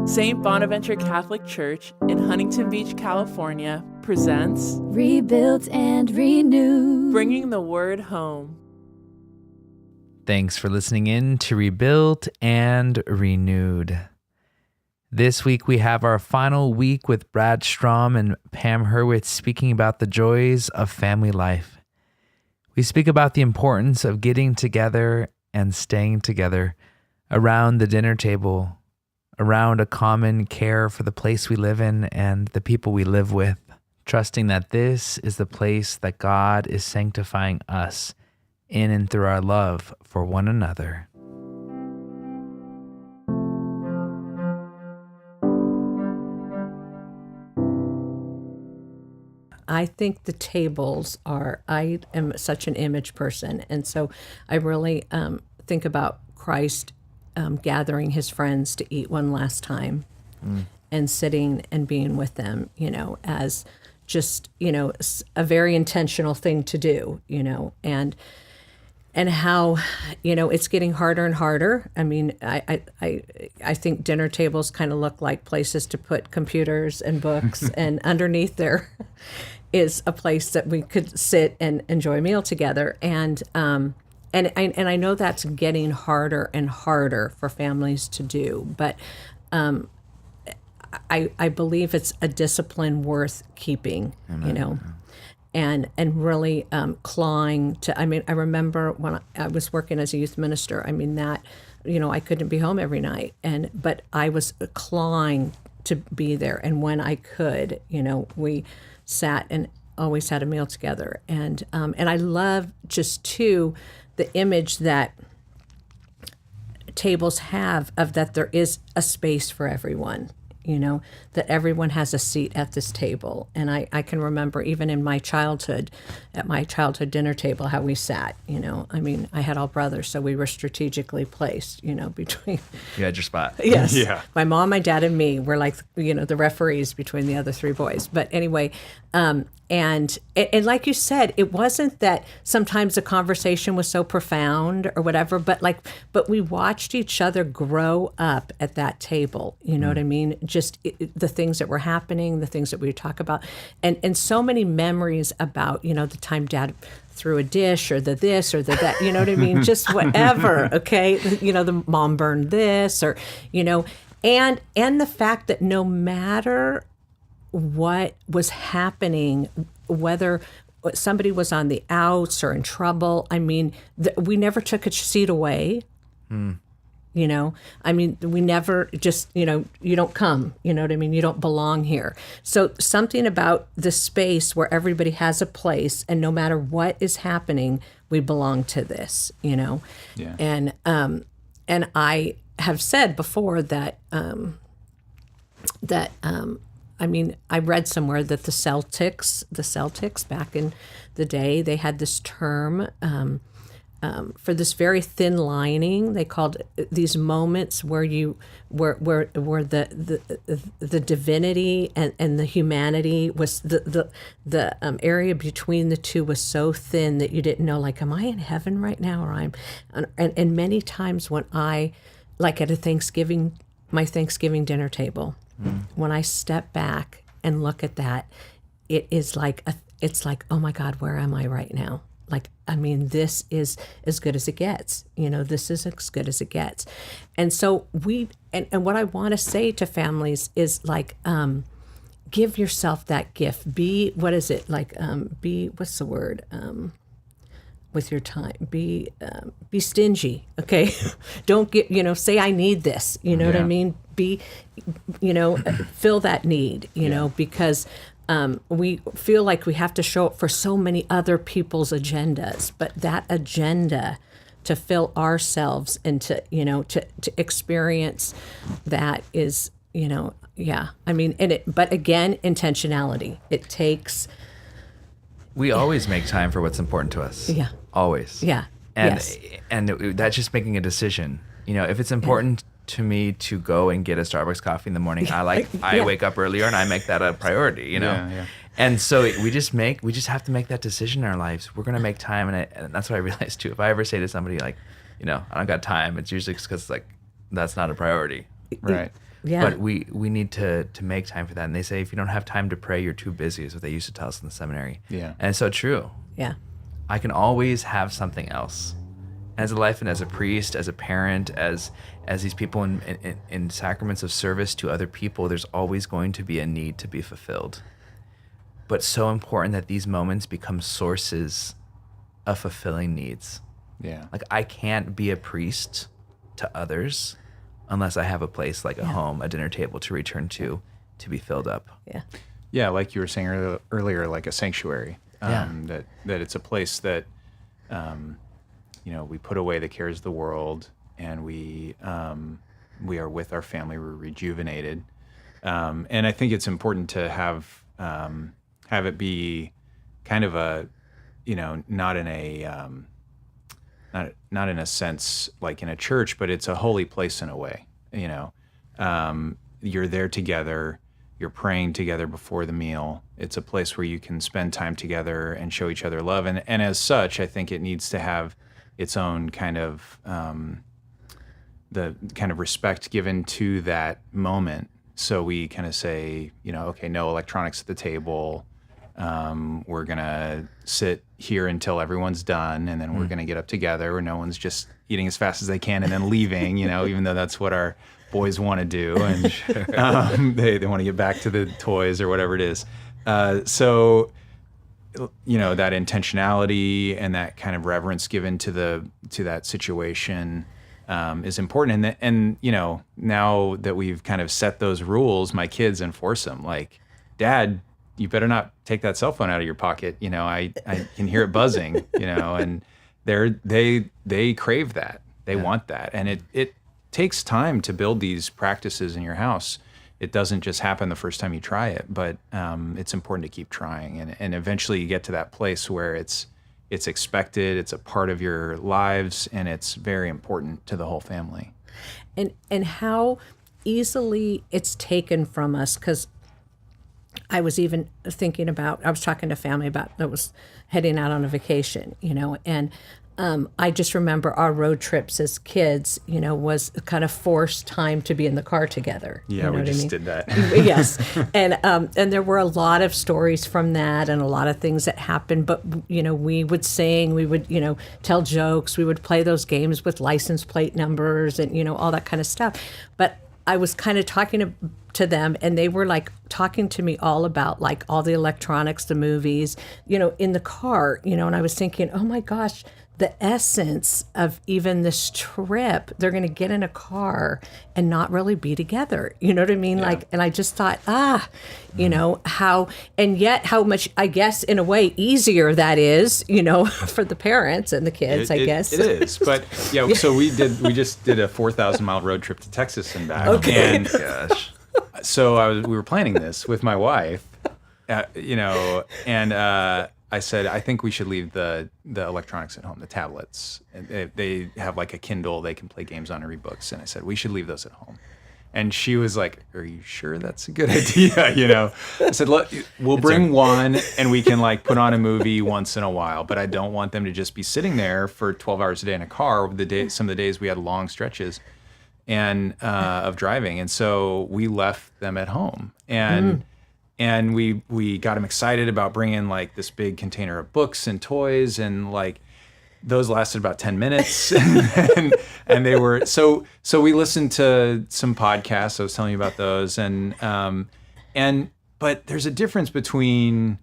St. Bonaventure Catholic Church in Huntington Beach, California presents Rebuilt and Renewed, Bringing the Word Home. Thanks for listening in to Rebuilt and Renewed. This week we have our final week with Brad Strom and Pam Hurwitz speaking about the joys of family life. We speak about the importance of getting together and staying together around the dinner table, around a common care for the place we live in and the people we live with, trusting that this is the place that God is sanctifying us in and through our love for one another. I think the tables I am such an image person. And so I really think about Christ gathering his friends to eat one last time and sitting and being with them, as just, a very intentional thing to do, and how, it's getting harder and harder. I mean, I think dinner tables kind of look like places to put computers and books, and underneath there is a place that we could sit and enjoy a meal together. And I know that's getting harder and harder for families to do, but I believe it's a discipline worth keeping, and really clawing to. I mean, I remember when I was working as a youth minister. I mean that, I couldn't be home every night, but I was clawing to be there, and when I could, we sat and always had a meal together, and I love just too the image that tables have of that there is a space for everyone, that everyone has a seat at this table. And I can remember even in my childhood, at my childhood dinner table, how we sat, I mean, I had all brothers, so we were strategically placed, between. You had your spot. Yes. Yeah. My mom, my dad, and me were like, the referees between the other three boys. But anyway, and like you said, it wasn't that sometimes the conversation was so profound or whatever, but we watched each other grow up at that table. You know what I mean? Just the things that were happening, the things that we would talk about, and so many memories about, the time Dad threw a dish or the this or the that, you know what I mean? Just whatever, okay? The mom burned this or, and the fact that no matter what was happening, whether somebody was on the outs or in trouble, I mean, we never took a seat away. I mean, we never just, you don't come, you know what I mean? You don't belong here. So something about the space where everybody has a place, and no matter what is happening, we belong to this, Yeah. And I have said before that, I mean, I read somewhere that the Celtics back in the day, they had this term for this very thin lining. They called these moments where where the divinity and the humanity was the area between the two was so thin that you didn't know, like, am I in heaven right now, or and many times when I, like at my Thanksgiving dinner table, when I step back and look at that, it's like, oh my God, where am I right now? Like, I mean, this is as good as it gets. This is as good as it gets. And so and what I want to say to families is like, give yourself that gift. Be, what is it? Like, what's the word? With your time, be stingy. Okay. Don't get, say I need this, what I mean? Be, fill that need, because we feel like we have to show up for so many other people's agendas, but that agenda to fill ourselves and to experience that is, I mean, but again, intentionality. It takes. We always make time for what's important to us. Yeah. Always. Yeah. And that's just making a decision. If it's important to me to go and get a Starbucks coffee in the morning, I wake up earlier and I make that a priority, Yeah. And so we just have to make that decision in our lives. We're going to make time. And that's what I realized too. If I ever say to somebody like, I don't got time, it's usually because like, that's not a priority. Right. Yeah. But we need to make time for that. And they say, if you don't have time to pray, you're too busy, is what they used to tell us in the seminary. Yeah. And it's so true. Yeah. I can always have something else. As a life and as a priest, as a parent, as these people in sacraments of service to other people, there's always going to be a need to be fulfilled. But so important that these moments become sources of fulfilling needs. Yeah. Like, I can't be a priest to others unless I have a place like a home, a dinner table to return to be filled up. Yeah. Yeah, like you were saying earlier, like a sanctuary. That it's a place that, we put away the cares of the world, and we are with our family. We're rejuvenated, and I think it's important to have it be kind of a, not in a sense like in a church, but it's a holy place in a way. You're there together. You're praying together before the meal. It's a place where you can spend time together and show each other love. And as such, I think it needs to have its own kind of the kind of respect given to that moment. So we kind of say, okay, no electronics at the table. We're gonna sit here until everyone's done, and then we're gonna get up together where no one's just eating as fast as they can and then leaving, even though that's what our boys want to do, and they want to get back to the toys or whatever it is. So that intentionality and that kind of reverence given to that situation is important. And now that we've kind of set those rules, my kids enforce them. Like, Dad, you better not take that cell phone out of your pocket. I can hear it buzzing. And they crave that. They want that, and it takes time to build these practices in your house. It doesn't just happen the first time you try it, but it's important to keep trying, and eventually you get to that place where it's expected, it's a part of your lives, and it's very important to the whole family. And how easily it's taken from us, because I was even thinking about, I was talking to family about that was heading out on a vacation, and I just remember our road trips as kids, was kind of forced time to be in the car together. Yeah, we just did that. Yes. And there were a lot of stories from that and a lot of things that happened. But, we would sing, we would, tell jokes, we would play those games with license plate numbers and, all that kind of stuff. But I was kind of talking to them, and they were like talking to me all about like all the electronics, the movies, in the car, and I was thinking, oh my gosh, the essence of even this trip, they're going to get in a car and not really be together. You know what I mean? Yeah. Like, and I just thought, how, and yet how much, I guess, in a way, easier that is, for the parents and the kids, I guess. It is. But yeah, so we just did a 4,000-mile road trip to Texas and back. Okay. And gosh. So we were planning this with my wife, and I said, I think we should leave the electronics at home, the tablets. And they have like a Kindle they can play games on and read books. And I said, we should leave those at home. And she was like, are you sure that's a good idea? I said, look, we'll bring one and we can like put on a movie once in a while, but I don't want them to just be sitting there for 12 hours a day in a car. Some of the days we had long stretches and of driving. And so we left them at home. And we got them excited about bringing like this big container of books and toys, and like those lasted about 10 minutes. and they were, so we listened to some podcasts. I was telling you about those. But there's a difference between,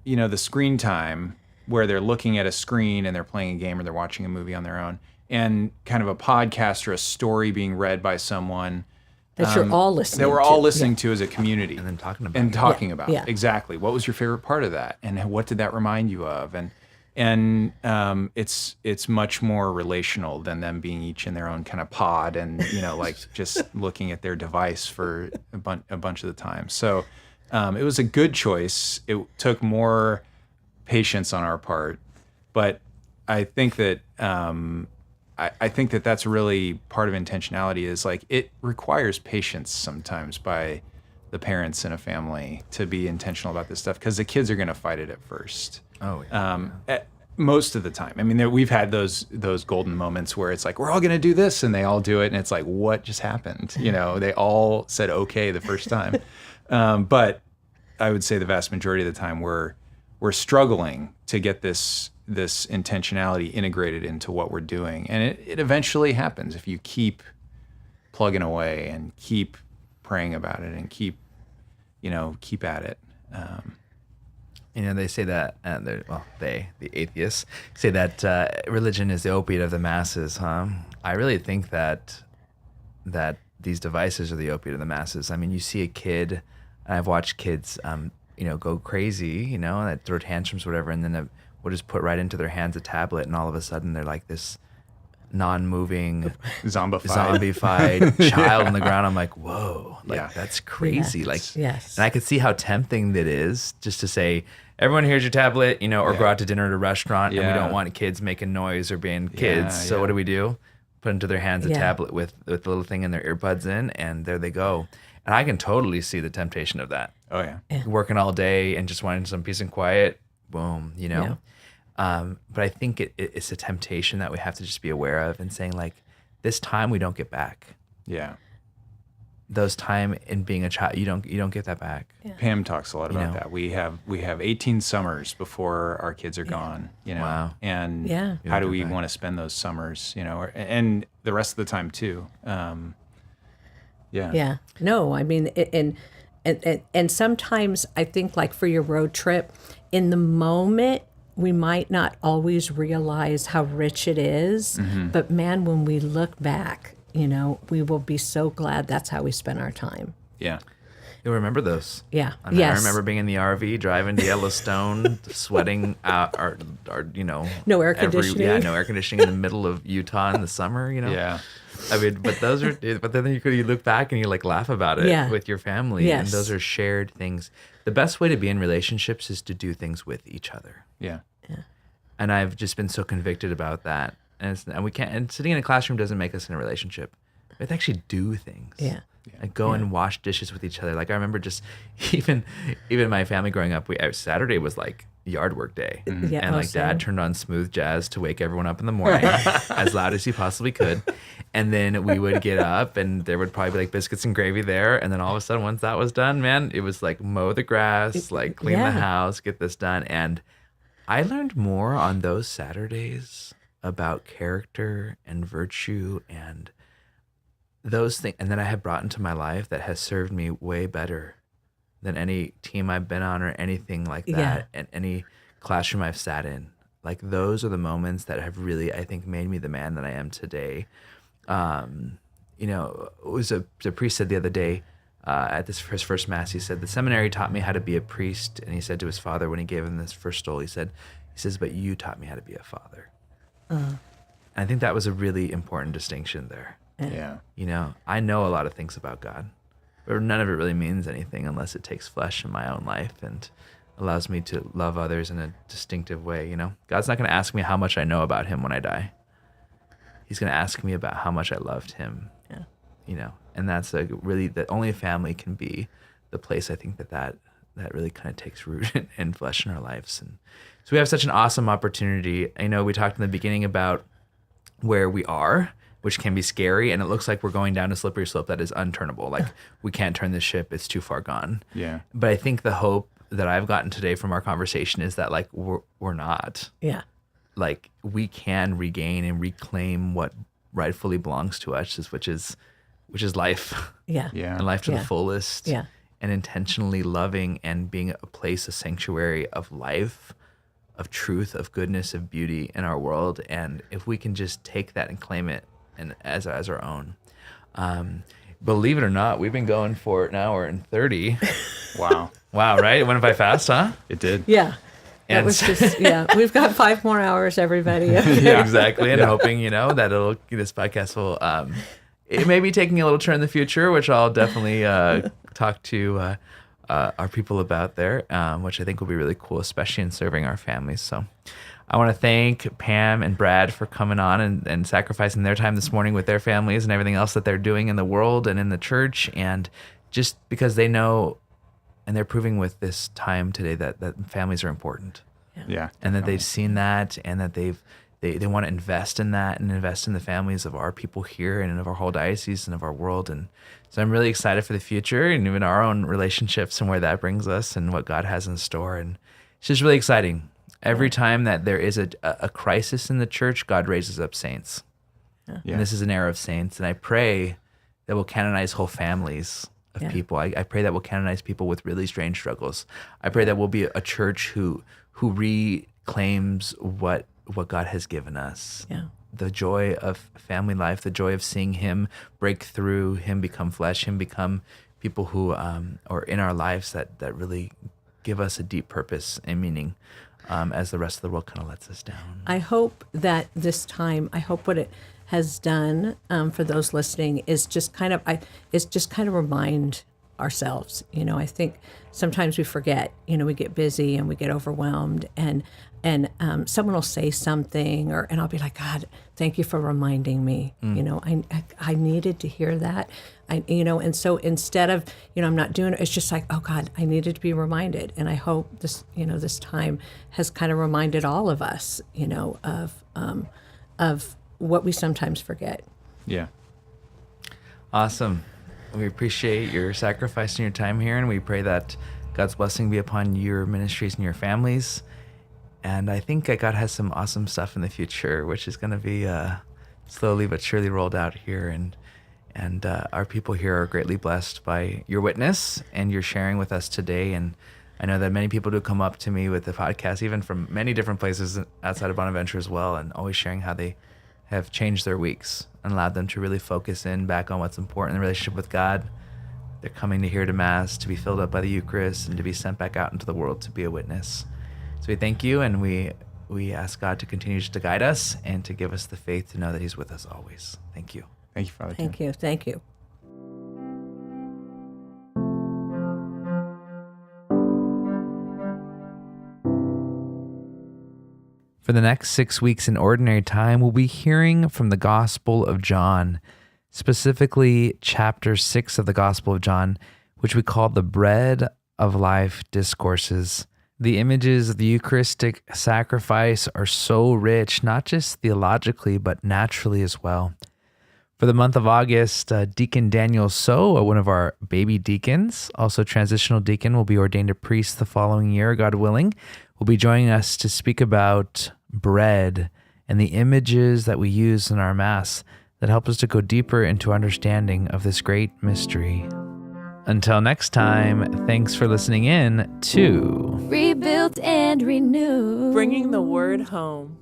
the screen time where they're looking at a screen and they're playing a game or they're watching a movie on their own, and kind of a podcast or a story being read by someone that you're all listening to. That we're all listening to as a community. And then talking about Yeah. Exactly. What was your favorite part of that? And what did that remind you of? And it's much more relational than them being each in their own kind of pod and, like just looking at their device for a bunch of the time. So it was a good choice. It took more patience on our part, but I think that I think that that's really part of intentionality, is like it requires patience sometimes by the parents in a family to be intentional about this stuff, because the kids are going to fight it at first. Oh, yeah. Most of the time. I mean, we've had those golden moments where it's like, we're all going to do this, and they all do it, and it's like, what just happened? They all said okay the first time. But I would say the vast majority of the time we're struggling to get this intentionality integrated into what we're doing. And it eventually happens if you keep plugging away and keep praying about it and keep at it. They say that, the atheists say that religion is the opiate of the masses, huh? I really think that these devices are the opiate of the masses. I mean, you see a kid, and I've watched kids, go crazy, that throw tantrums, whatever, and then we'll just put right into their hands a tablet, and all of a sudden they're like this non-moving, zombified child on the ground. I'm like, whoa, that's crazy. Yes. And I could see how tempting that is, just to say, everyone, here's your tablet, or go out to dinner at a restaurant, and we don't want kids making noise or being kids. So what do? Put into their hands a tablet with the little thing in their earbuds in, and there they go. And I can totally see the temptation of that. Oh yeah. Working all day and just wanting some peace and quiet, boom, But I think it's a temptation that we have to just be aware of, and saying, like, this time we don't get back. Yeah. Those time in being a child, you don't get that back. Yeah. Pam talks a lot about that. We have 18 summers before our kids are gone, Wow. And how do we want to spend those summers, and the rest of the time too. Yeah. No, I mean, and sometimes I think, like, for your road trip, in the moment, we might not always realize how rich it is, but man, when we look back, we will be so glad that's how we spent our time. Yeah. You'll remember those. Yeah. I mean, I remember being in the RV, driving to Yellowstone, sweating out, no air conditioning. No air conditioning in the middle of Utah in the summer, Yeah. I mean, but then you look back and you laugh about it with your family. Yes. And those are shared things. The best way to be in relationships is to do things with each other. Yeah. And I've just been so convicted about that. And we can't, and sitting in a classroom doesn't make us in a relationship. We have to actually do things. Yeah. Like go and wash dishes with each other. Like I remember just even my family growing up, Saturday was like yard work day. Yeah, And Dad turned on smooth jazz to wake everyone up in the morning as loud as he possibly could. And then we would get up and there would probably be like biscuits and gravy there. And then all of a sudden, once that was done, man, it was like mow the grass, like clean the house, get this done. And I learned more on those Saturdays about character and virtue and those things, and that I have brought into my life that has served me way better than any team I've been on or anything like that, and any classroom I've sat in. Like those are the moments that have really, I think, made me the man that I am today. It was the priest said the other day at his first mass, he said, the seminary taught me how to be a priest, and he said to his father when he gave him this first stole, he says, but you taught me how to be a father. And I think that was a really important distinction there. Yeah. I know a lot of things about God, but none of it really means anything unless it takes flesh in my own life and allows me to love others in a distinctive way. God's not going to ask me how much I know about him when I die. He's going to ask me about how much I loved him. And that's that only a family can be the place I think that really kind of takes root and flesh in our lives. And so we have such an awesome opportunity. I know we talked in the beginning about where we are, which can be scary, and it looks like we're going down a slippery slope that is unturnable. Like we can't turn this ship; it's too far gone. Yeah. But I think the hope that I've gotten today from our conversation is that like we're not. Yeah. Like we can regain and reclaim what rightfully belongs to us, which is life. Yeah. Yeah. And life to the fullest. Yeah. And intentionally loving and being a place, a sanctuary of life, of truth, of goodness, of beauty in our world. And if we can just take that and claim it and as our own. Believe it or not, we've been going for an hour and 30. Wow. Wow, right? It went by fast, huh? It did. Yeah. That And was so- just, we've got 5 more hours, everybody. Yeah, exactly. And hoping, that this podcast will, it may be taking a little turn in the future, which I'll definitely talk to our people about there, which I think will be really cool, especially in serving our families. So I want to thank Pam and Brad for coming on and sacrificing their time this morning with their families and everything else that they're doing in the world and in the church. And just because they know, and they're proving with this time today that families are important. Yeah. and that they've definitely. seen that, and that they want to invest in that and invest in the families of our people here and of our whole diocese and of our world. And so I'm really excited for the future and even our own relationships and where that brings us and what God has in store. And it's just really exciting. Every time that there is a crisis in the church, God raises up saints. Yeah. And this is an era of saints. And I pray that we'll canonize whole families of people. I pray that we'll canonize people with really strange struggles. I pray that we'll be a church who reclaims what God has given us. Yeah. The joy of family life, the joy of seeing him break through, him become flesh, him become people who are in our lives that really give us a deep purpose and meaning as the rest of the world kind of lets us down. I hope that this time, what it has done for those listening is just kind of remind ourselves. I think sometimes we forget. We get busy and we get overwhelmed, and someone will say something, and I'll be like, God, thank you for reminding me. I needed to hear that. And so instead of, I'm not doing it, it's just like, oh God, I needed to be reminded. And I hope this, this time has kind of reminded all of us, of what we sometimes forget. Yeah. Awesome. We appreciate your sacrifice and your time here, and we pray that God's blessing be upon your ministries and your families. And I think God has some awesome stuff in the future, which is going to be slowly but surely rolled out here. And our people here are greatly blessed by your witness and your sharing with us today. And I know that many people do come up to me with the podcast, even from many different places outside of Bonaventure as well, and always sharing how they have changed their weeks and allowed them to really focus in back on what's important in the relationship with God. They're coming to hear to Mass, to be filled up by the Eucharist, and to be sent back out into the world to be a witness. So we thank you, and we ask God to continue to guide us and to give us the faith to know that he's with us always. Thank you. Thank you, Father Tim. Thank you. For the next 6 weeks in Ordinary Time, we'll be hearing from the Gospel of John, specifically chapter 6 of the Gospel of John, which we call the Bread of Life Discourses. The images of the Eucharistic sacrifice are so rich, not just theologically, but naturally as well. For the month of August, Deacon Daniel So, one of our baby deacons, also transitional deacon, will be ordained a priest the following year, God willing, will be joining us to speak about bread and the images that we use in our Mass that help us to go deeper into understanding of this great mystery. Until next time, thanks for listening in to Rebuilt and renewed. Bringing the word home.